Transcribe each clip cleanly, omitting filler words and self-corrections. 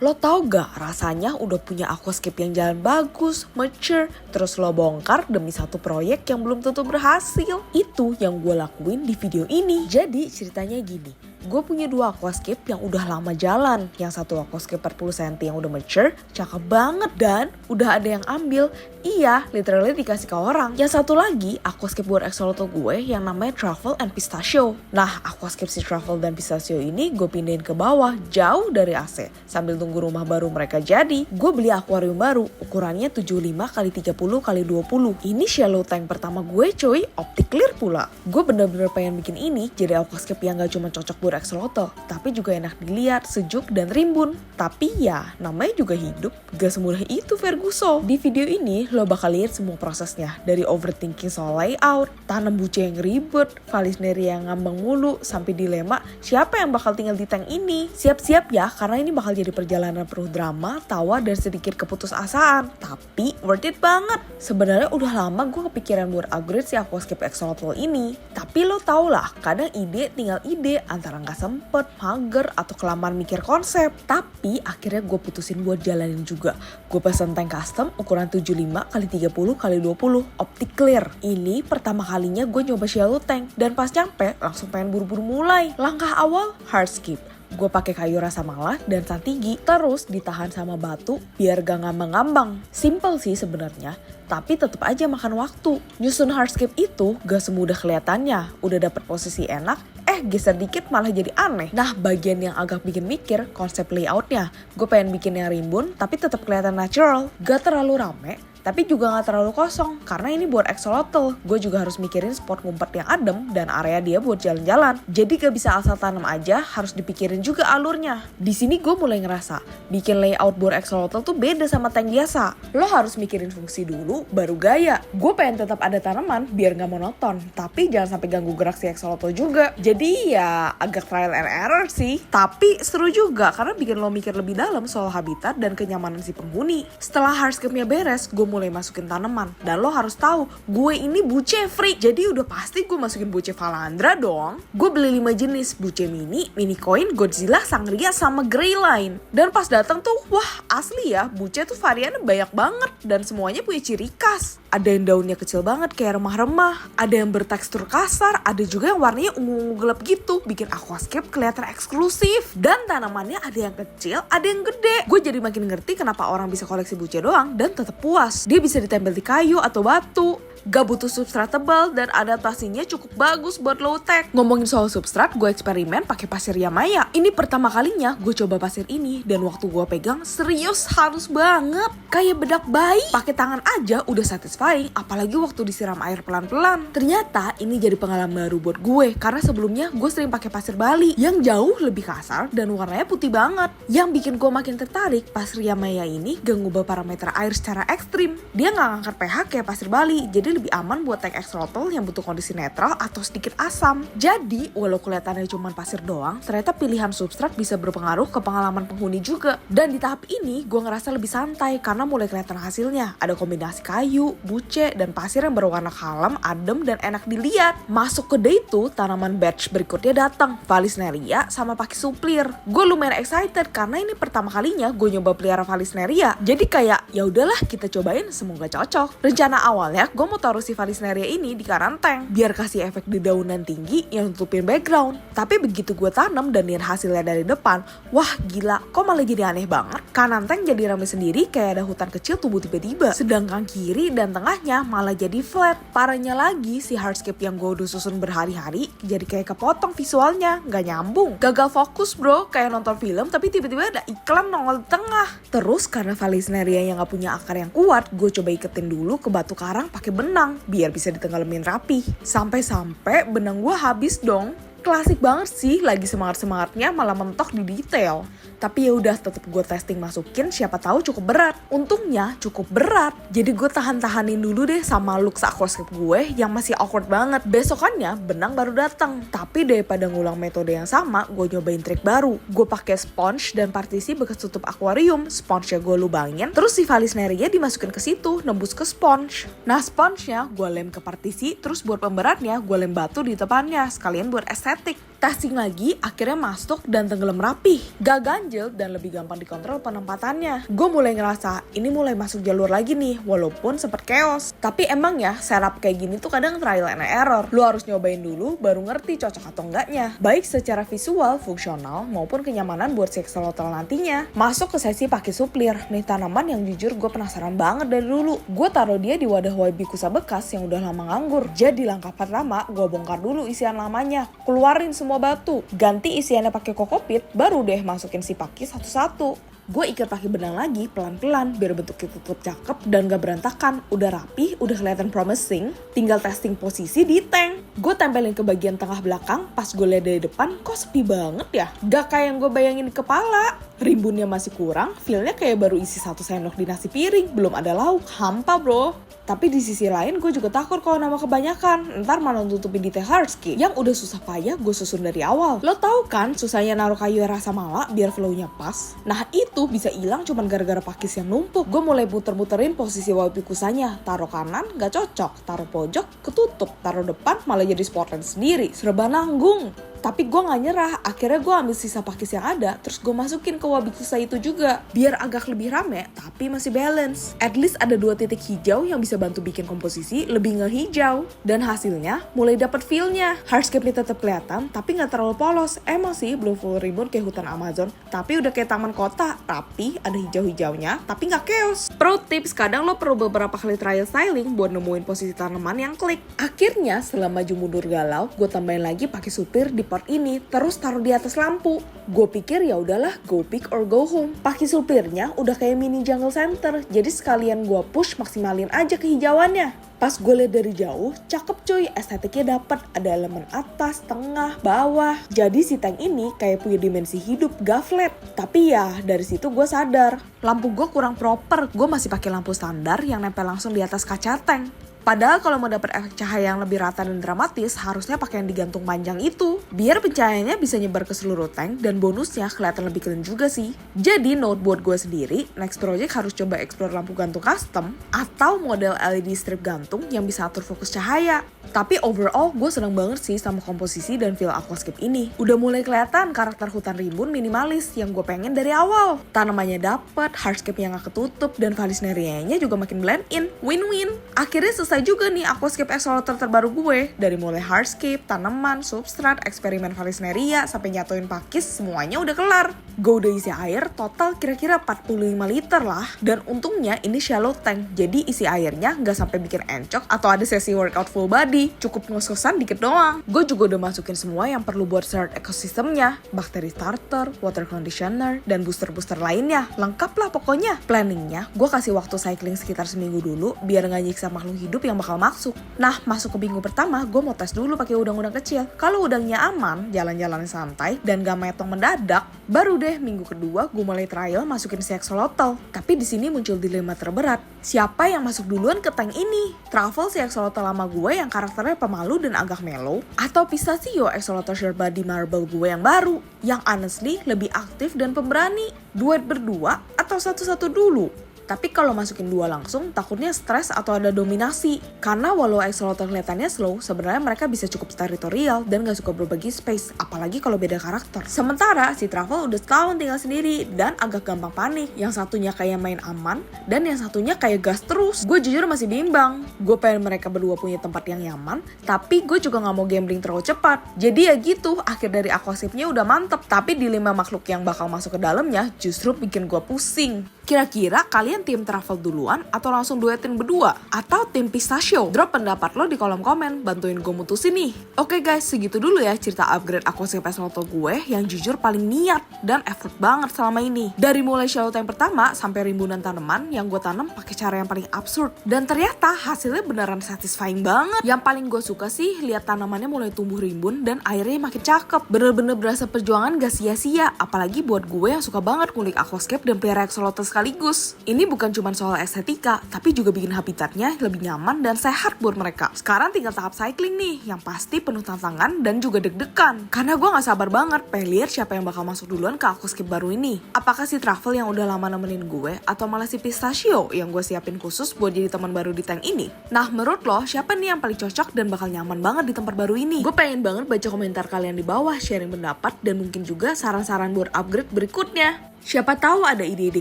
Lo tau gak rasanya udah punya aquascape yang jalan bagus, mature, terus lo bongkar demi satu proyek yang belum tentu berhasil. Itu yang gue lakuin di video ini. Jadi ceritanya gini, gue punya 2 aquascape yang udah lama jalan. Yang satu aquascape 40 cm yang udah mature, cakep banget dan udah ada yang ambil. Iya, literally dikasih ke orang. Yang satu lagi aquascape buat axolotl gue yang namanya Truffle and Pistachio. Nah, aquascape si Truffle dan Pistachio ini gue pindahin ke bawah jauh dari AC. Sambil tunggu rumah baru mereka jadi, gue beli akuarium baru ukurannya 75x30x20. Ini shallow tank pertama gue coy, optic clear pula. Gue bener-bener pengen bikin ini jadi aquascape yang gak cuma cocok buat axolotl, tapi juga enak dilihat, sejuk dan rimbun. Tapi ya, namanya juga hidup, gak semudah itu Ferguson. Di video ini lo bakal lihat semua prosesnya, dari overthinking soal layout, tanam buce yang ribet, Vallisneria yang ngambang mulu, sampai dilema siapa yang bakal tinggal di tank ini. Siap-siap ya, karena ini bakal jadi perjalanan penuh drama, tawa, dan sedikit keputusasaan. Tapi worth it banget. Sebenarnya udah lama gue kepikiran buat upgrade si aquascape axolotl ini. Tapi lo tau lah, kadang ide tinggal ide, antara gak sempet, mager, atau kelamaan mikir konsep. Tapi akhirnya gue putusin buat jalanin juga. Gue pesen tank custom ukuran 75x30x20 optic clear. Ini pertama kalinya gue nyoba shallow tank, dan pas nyampe langsung pengen buru-buru mulai. Langkah awal hardscape. Gue pakai kayu rasa malah dan santigi, terus ditahan sama batu biar gak ngambang-ngambang. Simple sih sebenarnya, tapi tetap aja makan waktu. Nyusun hardscape itu gak semudah kelihatannya. Udah dapet posisi enak, geser dikit malah jadi aneh. Nah, bagian yang agak bikin mikir konsep layoutnya. Gue pengen bikin yang rimbun tapi tetap kelihatan natural, gak terlalu rame tapi juga gak terlalu kosong, karena ini buat axolotl. Gue juga harus mikirin spot ngumpet yang adem dan area dia buat jalan-jalan. Jadi gak bisa asal tanam aja, harus dipikirin juga alurnya. Di sini gue mulai ngerasa bikin layout buat axolotl tuh beda sama tank biasa. Lo harus mikirin fungsi dulu baru gaya. Gue pengen tetap ada tanaman biar gak monoton, tapi jangan sampai ganggu gerak si axolotl juga. Jadi ya agak trial and error sih, tapi seru juga karena bikin lo mikir lebih dalam soal habitat dan kenyamanan si penghuni. Setelah hardscape-nya beres, gue mulai masukin tanaman. Dan lo harus tahu, gue ini buce freak. Jadi udah pasti gue masukin buce Valandra dong. Gue beli 5 jenis, buce mini, mini coin, Godzilla, Sangria, sama Grey Line. Dan pas datang tuh, wah asli ya, buce tuh variannya banyak banget. Dan semuanya punya ciri khas. Ada yang daunnya kecil banget kayak remah-remah, ada yang bertekstur kasar, ada juga yang warnanya ungu-ungu gelap gitu, bikin aquascape kelihatan eksklusif. Dan tanamannya ada yang kecil, ada yang gede. Gue jadi makin ngerti kenapa orang bisa koleksi buce doang dan tetap puas. Dia bisa ditempel di kayu atau batu. Gak butuh substrat tebal dan adaptasinya cukup bagus buat low tech. Ngomongin soal substrat, gue eksperimen pakai pasir Yamaya. Ini pertama kalinya gue coba pasir ini dan waktu gue pegang serius halus banget. Kayak bedak bayi. Pakai tangan aja udah satisfying, apalagi waktu disiram air pelan-pelan. Ternyata ini jadi pengalaman baru buat gue karena sebelumnya gue sering pakai pasir Bali yang jauh lebih kasar dan warnanya putih banget. Yang bikin gue makin tertarik, pasir Yamaya ini gak ngubah parameter air secara ekstrim. Dia gak ngangkat pH kayak pasir Bali, jadi lebih aman buat tank axolotl yang butuh kondisi netral atau sedikit asam. Jadi, walau kelihatannya cuma pasir doang, ternyata pilihan substrat bisa berpengaruh ke pengalaman penghuni juga. Dan di tahap ini, gue ngerasa lebih santai karena mulai kelihatan hasilnya. Ada kombinasi kayu, buce, dan pasir yang berwarna kalem, adem, dan enak dilihat. Masuk ke day 2, tanaman batch berikutnya datang, Vallisneria sama Pachysupplir. Gue lumayan excited karena ini pertama kalinya gue nyoba pelihara Vallisneria. Jadi kayak, ya udahlah kita cobain, semoga cocok. Rencana awalnya, gue mau taruh si Vallisneria ini di karanteng biar kasih efek dedaunan tinggi yang tutupin background. Tapi begitu gue tanam dan lihat hasilnya dari depan, wah gila, kok malah jadi aneh banget. Kanan tank jadi rame sendiri kayak ada hutan kecil tumbuh tiba-tiba. Sedangkan kiri dan tengahnya malah jadi flat. Parahnya lagi si hardscape yang gue udah susun berhari-hari jadi kayak kepotong visualnya, gak nyambung. Gagal fokus bro, kayak nonton film tapi tiba-tiba ada iklan nongol di tengah. Terus karena Vallisneria yang gak punya akar yang kuat, gue coba iketin dulu ke batu karang pakai benang biar bisa ditenggelamin rapi. Sampai-sampai benang gue habis dong. Klasik banget sih, lagi semangat-semangatnya malah mentok di detail. Tapi ya udah tetap gue testing masukin, siapa tahu cukup berat. Untungnya cukup berat. Jadi gue tahan-tahanin dulu deh sama look aquascape gue yang masih awkward banget. Besokannya benang baru datang. Tapi daripada ngulang metode yang sama, gue nyobain trik baru. Gue pakai sponge dan partisi bekas tutup akuarium. Sponge-nya gue lubangin, terus si Vallisneria dimasukin ke situ, nembus ke sponge. Nah sponge-nya gue lem ke partisi, terus buat pemberatnya gue lem batu di depannya sekalian buat estetik. Testing lagi, akhirnya masuk dan tenggelam rapih. Gak ganjel dan lebih gampang dikontrol penempatannya. Gue mulai ngerasa ini mulai masuk jalur lagi nih, walaupun sempet chaos. Tapi emang ya, setup kayak gini tuh kadang trial and error. Lu harus nyobain dulu, baru ngerti cocok atau enggaknya. Baik secara visual, fungsional, maupun kenyamanan buat si axolotl nantinya. Masuk ke sesi pakai suplir. Nih tanaman yang jujur gue penasaran banget dari dulu. Gue taruh dia di wadah Wabikusa bekas yang udah lama nganggur. Jadi langkah pertama, gue bongkar dulu isian lamanya. Keluarin semua batu, ganti isiannya pakai kokopit, baru deh masukin si pakis satu-satu. Gue ikat pakai benang lagi pelan-pelan biar bentuknya tetap cakep dan gak berantakan. Udah rapi, udah kelihatan promising, tinggal testing posisi di tank. Gue tempelin ke bagian tengah belakang, pas gue lihat dari depan kok sepi banget ya. Gak kayak yang gue bayangin di kepala. Rimbunnya masih kurang, feelnya kayak baru isi 1 sendok di nasi piring, belum ada lauk, hampa bro. Tapi di sisi lain gue juga takut kalau nama kebanyakan, ntar malah nutupin detail hardscape yang udah susah payah gue susun dari awal. Lo tau kan susahnya naruh kayu rasa mala biar flow-nya pas? Nah itu bisa hilang cuman gara-gara pakis yang numpuk. Gue mulai muter-muterin posisi Wabikusanya, taruh kanan gak cocok, taruh pojok ketutup, taruh depan malah jadi spotlight sendiri, serba nanggung. Tapi gue gak nyerah, akhirnya gue ambil sisa pakis yang ada, terus gue masukin ke Wabikusa itu juga. Biar agak lebih rame, tapi masih balance. At least ada 2 titik hijau yang bisa bantu bikin komposisi lebih ngehijau. Dan hasilnya mulai dapet feel-nya. Hardscape-nya tetap kelihatan, tapi gak terlalu polos. Emang sih belum full ribbon kayak hutan Amazon, tapi udah kayak taman kota. Rapi, ada hijau-hijaunya, tapi gak chaos. Pro tips, kadang lo perlu beberapa kali trial styling buat nemuin posisi tanaman yang klik. Akhirnya, setelah maju mundur galau, gue tambahin lagi pakai supir di part ini, terus taruh di atas lampu. Gue pikir ya udahlah, go big or go home. Pakai supirnya udah kayak mini jungle center, jadi sekalian gue push maksimalin aja kehijauannya. Pas gue liat dari jauh, cakep cuy, estetiknya dapet, ada elemen atas, tengah, bawah. Jadi si tank ini kayak punya dimensi hidup, gak flat. Tapi ya dari situ gue sadar, lampu gue kurang proper. Gue masih pakai lampu standar yang nempel langsung di atas kaca tank. Padahal kalau mau dapet efek cahaya yang lebih rata dan dramatis, harusnya pakai yang digantung panjang itu. Biar pencahayaannya bisa nyebar ke seluruh tank dan bonusnya kelihatan lebih keren juga sih. Jadi note buat gue sendiri, next project harus coba explore lampu gantung custom atau model LED strip gantung yang bisa atur fokus cahaya. Tapi overall gue seneng banget sih sama komposisi dan feel aquascape ini. Udah mulai kelihatan karakter hutan rimbun minimalis yang gue pengen dari awal. Tanamannya dapet, hardscape yang gak ketutup, dan Vallisnerianya juga makin blend in. Win-win. Akhirnya selesai juga nih aquascape axolotl terbaru gue. Dari mulai hardscape, tanaman, substrat, eksperimen Vallisneria, sampai nyatuin pakis, semuanya udah kelar. Gue udah isi air total kira-kira 45 liter lah. Dan untungnya ini shallow tank, jadi isi airnya gak sampai bikin encok atau ada sesi workout full body. Cukup ngos-ngosan dikit doang. Gue juga udah masukin semua yang perlu buat start ekosistemnya. Bakteri starter, water conditioner, dan booster-booster lainnya. Lengkap lah pokoknya. Planningnya, gue kasih waktu cycling sekitar seminggu dulu biar gak nyiksa makhluk hidup yang bakal masuk. Nah, masuk ke minggu pertama, gue mau tes dulu pakai udang-udang kecil. Kalau udangnya aman, jalan-jalan santai, dan gak metong mendadak, baru deh minggu kedua gue mulai trial masukin si axolotl. Tapi di sini muncul dilema terberat. Siapa yang masuk duluan ke tank ini? Travel si axolotl lama gue yang karakternya pemalu dan agak mellow, atau Pistachio axolotl Sherbadi Marble gue yang baru, yang honestly lebih aktif dan pemberani? Duet berdua atau satu-satu dulu? Tapi kalau masukin 2 langsung, takutnya stres atau ada dominasi. Karena walau axolotl kelihatannya slow, sebenarnya mereka bisa cukup teritorial dan gak suka berbagi space, apalagi kalau beda karakter. Sementara si Truffle udah setahun tinggal sendiri dan agak gampang panik. Yang satunya kayak main aman, dan yang satunya kayak gas terus. Gue jujur masih bimbang. Gue pengen mereka berdua punya tempat yang nyaman, tapi gue juga gak mau gambling terlalu cepat. Jadi ya gitu, akhir dari aquascape-nya udah mantep. Tapi dilema makhluk yang bakal masuk ke dalamnya justru bikin gue pusing. Kira-kira kalian tim Truffle duluan atau langsung duetin berdua? Atau tim Pistachio? Drop pendapat lo di kolom komen, bantuin gue mutusin nih. Oke guys, segitu dulu ya cerita upgrade aquascape axolotl gue yang jujur paling niat dan effort banget selama ini. Dari mulai shallow tank pertama sampai rimbunan tanaman yang gue tanam pakai cara yang paling absurd. Dan ternyata hasilnya beneran satisfying banget. Yang paling gue suka sih lihat tanamannya mulai tumbuh rimbun dan airnya makin cakep. Bener-bener berasa perjuangan gak sia-sia. Apalagi buat gue yang suka banget ngulik aquascape dan pelihara axolotl sekali sekaligus. Ini bukan cuma soal estetika, tapi juga bikin habitatnya lebih nyaman dan sehat buat mereka. Sekarang tinggal tahap cycling nih, yang pasti penuh tantangan dan juga deg-degan. Karena gue gak sabar banget pengen lihat siapa yang bakal masuk duluan ke aquascape baru ini. Apakah si Travel yang udah lama nemenin gue, atau malah si Pistachio yang gue siapin khusus buat jadi teman baru di tank ini? Nah, menurut lo, siapa nih yang paling cocok dan bakal nyaman banget di tempat baru ini? Gue pengen banget baca komentar kalian di bawah, sharing pendapat, dan mungkin juga saran-saran buat upgrade berikutnya. Siapa tahu ada ide-ide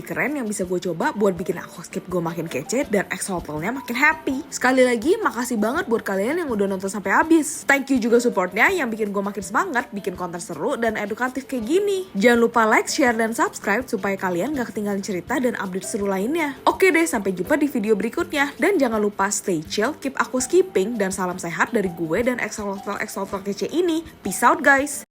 keren yang bisa gue coba buat bikin aquascape gue makin kece dan axolotl-nya makin happy. Sekali lagi, makasih banget buat kalian yang udah nonton sampai habis. Thank you juga supportnya yang bikin gue makin semangat bikin konten seru dan edukatif kayak gini. Jangan lupa like, share, dan subscribe supaya kalian gak ketinggalan cerita dan update seru lainnya. Oke deh, sampai jumpa di video berikutnya. Dan jangan lupa stay chill, keep aquascaping, dan salam sehat dari gue dan axolotl kece ini. Peace out guys!